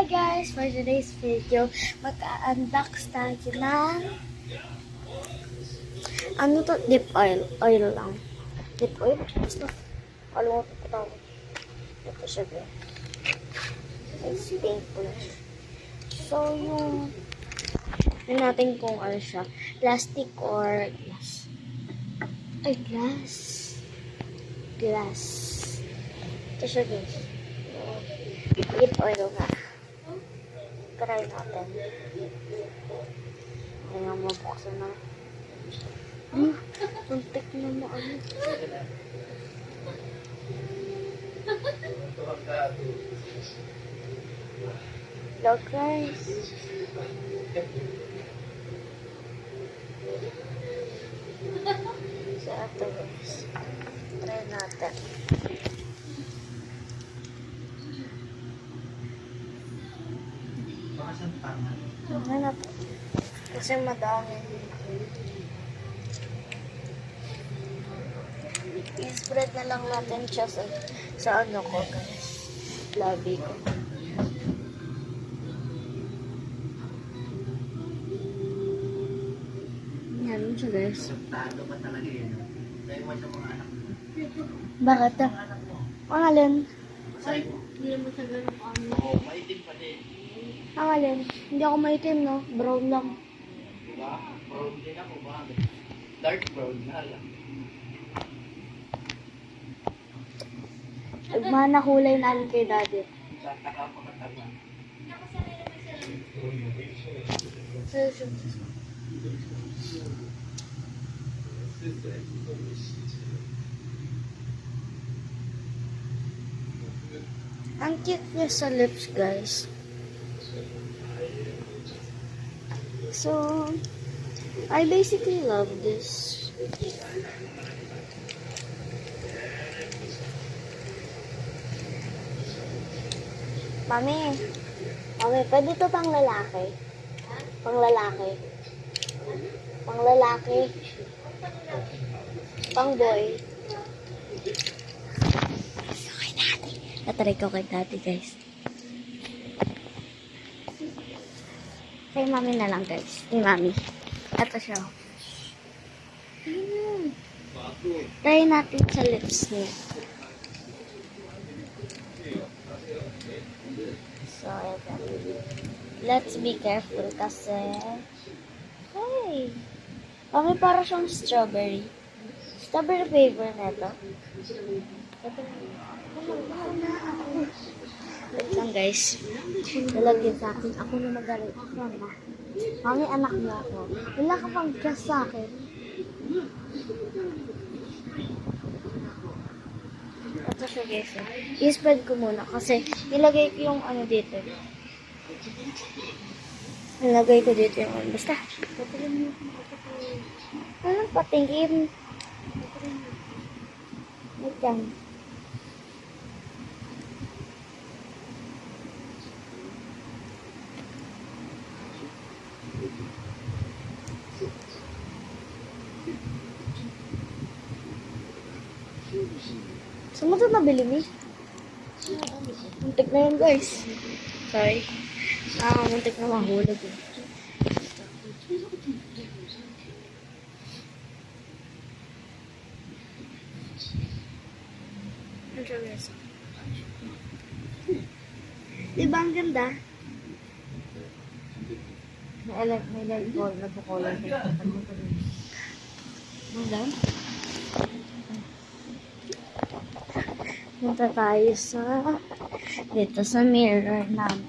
Hi guys! For today's video, mag-unbox tayo ng ano to? Dip oil. Oil lang. Dip oil? Basta. Kalimutan ko tawag. Ito siya guys. It's pink po na siya. So, yung natin kung ano siya. Plastic or glass. Ay, glass. Glass. Ito siya guys. Dip oil nga. Try natin. Ayaw mabuksan na. Tuntik na maano. Hello guys. So ito guys. Try natin. Ano po? Kasi madami. I-spread na lang natin siya sa ano ko guys. Labi ko. Yan siya guys. Bakit? Pangalan? Hindi mo siya ganun ano. Maitim pa din. Pangalan? Hindi ako maitim no? Brown lang. Diba? Brown din ako ba? Dark brown na lang. Nagmana kulay namin kay daddy. Ang cute niya sa lips guys. So, I basically love this. Mami, pwede ito pang lalaki? Pang lalaki? Pang lalaki? Pang boy? Okay natin. Natry ko kay dati guys. Kay mami na lang guys. Kay mami. Ito siya. Try natin sa lips niya. So, ito. Let's be careful kasi hey! Mami para siyang strawberry. Strawberry flavor na ito. Wait lang guys. Nalagyan sa akin. Ako na magaling. Ako na. Mami, anak mo ako. Wala ka pang trust sa akin. Ito siya guys. I-spread ko muna kasi nilagay ko yung ano dito. Nilagay ko dito yung ano. Basta. Anong patingin? Wait lang. Saan mo ito nabili mo? Muntik na yun guys. Sorry. Muntik na mahulog eh. Ano siya guys? Diba ang ganda? May light ball na po color. Maganda? Punta tayo dito sa mirror namin.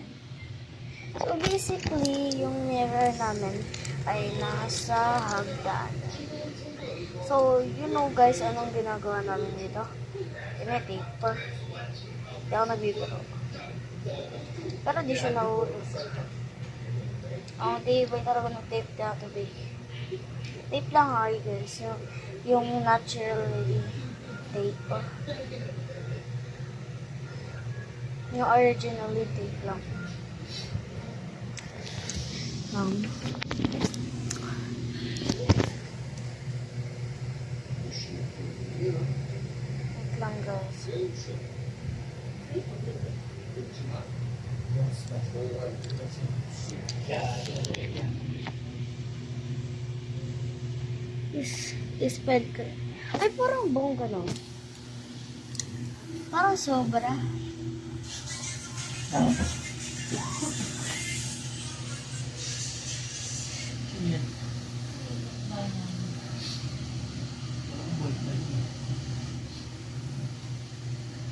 So basically, yung mirror namin ay nasa hagdan. So, you know guys, anong ginagawa namin dito? Tinetape. Hindi ako nagbibiro. Pero di siya nauutos. Ang tibay talaga ng tape dito, baby. Tape lang ay guys. Yung natural tape. Yung originally tape lang. Wait lang guys. Spread ko. Ay, parang bongga, no? Parang sobra.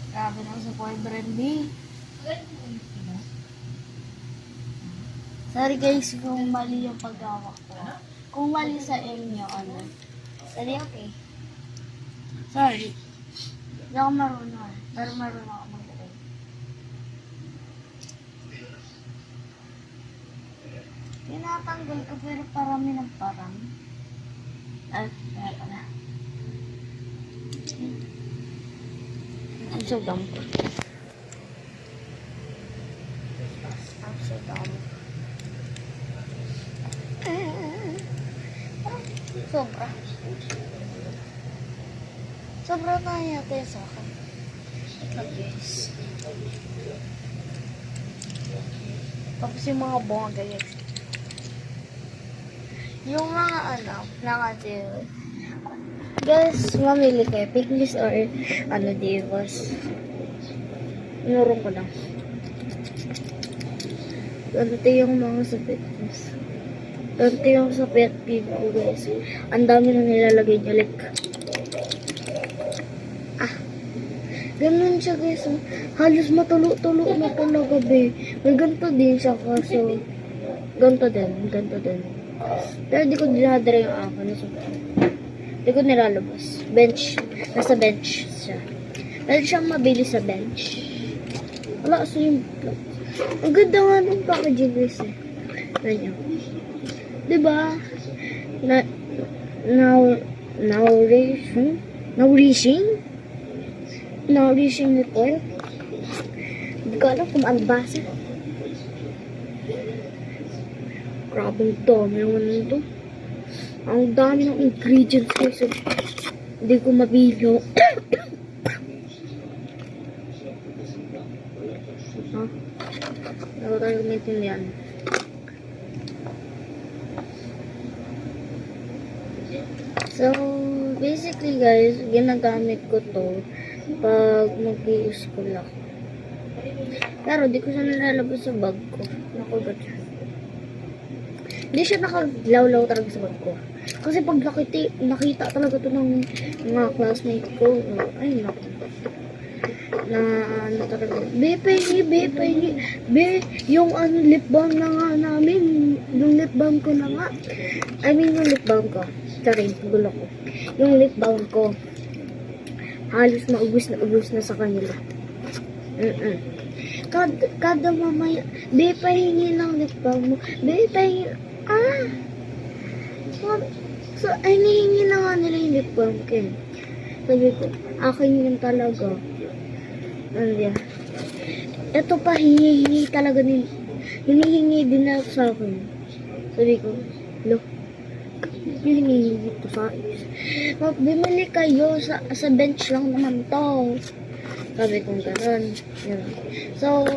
Grabe na sa boyfriend, B. Sorry guys kung mali yung paggawa ko. Kung mali sa inyo, ano. Sorry, okay. Sorry. Hindi ako marunong. Pero marunong ako mag-edit. Tinatanggal ko pero parami ng parang. Ay, kaya pala. I'm so dumb. I'm so dumb. Sobra. Sobra na yata yung sa akin. Ito guys. Tapos yung mga bunga guys. Yung mga ano, nakatil. Guys, mamili kayo. Picklist or ano, Divas. Inurong ko lang. Ganito yung mga sa picklist. Ganito yung sa pet peeve ko guys. Ang dami na nilalagay niya. Like, ganun siya guys. Halos matulo-tulo na talaga be. May ganito din siya kaso. Ganito din. Pero di ko dinadara yung akin. Di ko nilalabas. Bench. Nasa bench siya. Dahil siyang mabilis sa bench. Wala kasi yung plot. Ang ganda nga ng packaging guys eh. Ganyan. Diba? Nourishing nito. Hindi ko alam kung ano basa. Grabe ito. Meron nito. Ang dami ng ingredients guys. Hindi ko mabilo. Hindi ko tayo maintindihan. So, basically guys, ginagamit ko to pag mag-i-school ako. Pero di ko siya nilalabas sa bag ko. Nakagat siya. Hindi siya nakaglaw-law talaga sa bag ko. Kasi pag nakita talaga to ng mga classmate ko, ay naku. Na ano talaga. Be, yung ano, lip balm na nga namin. Yung lip balm ko na nga. I mean, yung lip balm ko. Sorry, gulo ko. Yung lip balm ko. Halos maubos na sa kanila. Kada mamaya, be, pahingi ng lip balm mo. Be, pahingi. So, ay, nahingi na nga nila yung lip balm ko. Sabi ko, akin yun talaga. Andiyan. Ito pa, hinihingi talaga din. Hinihingi din na sa akin. Sabi ko, look. Hinihingi ito sa akin. Bumili kayo sa bench lang naman to. Sabi kong gano'n. Yun. So,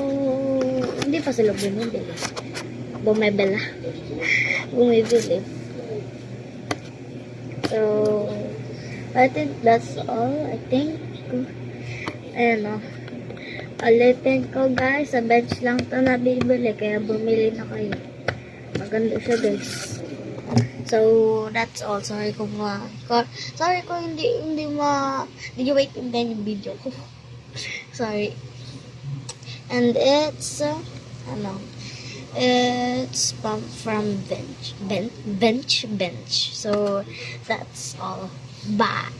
hindi pa sila bumibili. Bumibili. So, I think that's all. I think, ayan o. Alipin ko guys, sa bench lang ito nabibili. Kaya bumili na kayo. Maganda siya guys. So, that's all. Sorry kung hindi wait din yung video ko. Sorry. And it's, it's from bench. So, that's all. Bye.